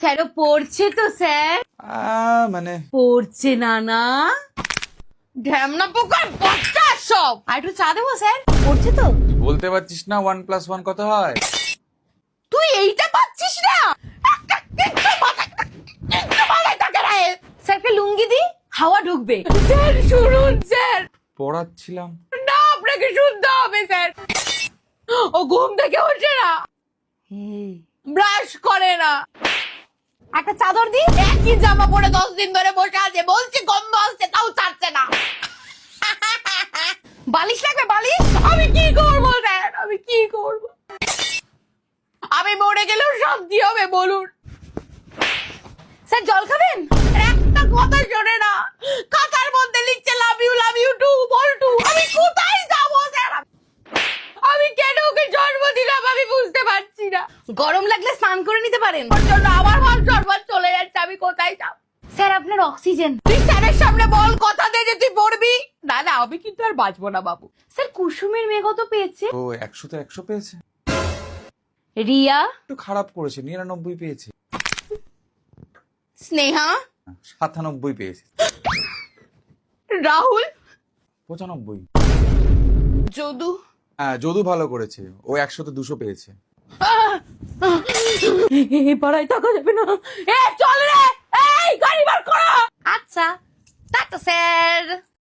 Sir পড়ছে তো sir মানে পড়ছে না ঢ্যামনা পোকার বাচ্চা সব। আর একটু চা দেবো স্যার? পড়ছে তো? বলতে পারছিস না 1+1 কত হয়? তুই এইটা পাচ্ছিস না? স্যারকে লুঙ্গি দি, হাওয়া ঢুকবে। স্যার শুনুন স্যার, পড়াচ্ছিলাম। না আপনাকে শুনতে হবে স্যার। ও ঘুম থেকে ওঠে না, ব্রাশ করে না, একটা চাদর দি, একই জামা পরে 10 দিন ধরে বসে আছে, বলছি গন্ধ আসছে তাও ছাড়ছে না। বালিশ লাগবে বালিশ? আমি কি করবো স্যার, আমি কি করবো? আমি মরে গেলেও শান্তি হবে বলুন? স্যার জল খাবেন? একটা কথা শোনে না, খাতার মধ্যে লিখছে লাভ ইউ টু বল্টু। আমি কোথায় যাবো স্যার? আমি কেন ওকে জন্ম দিলাম আমি বুঝতে পারছি না। গরম লাগলে স্নান করে নিতে পারেন, ওর জন্য আমার ভাব সর্বত চলে যাচ্ছে, আমি কোথায় যাব? স্যার আপনার অক্সিজেন। তুই স্যারের সামনে বল, কথা দে যে তুই পড়বি। না না আমি কিন্তু আর বাঁচবো না বাবু। স্যার কুসুমের মেয়ে কত পেয়েছে? ও 100 তে 100 পেয়েছে। রিয়া একটু খারাপ করেছে, 99 পেয়েছে। স্নেহা 97 পেয়েছে। রাহুল 95। যদু হ্যাঁ যদু ভালো করেছে, ও 100 তে 200 পেয়েছে। পাড়ায় থাকা যাবে না। চল রে, এই গাড়ি বার করো। আচ্ছা টাটা স্যার।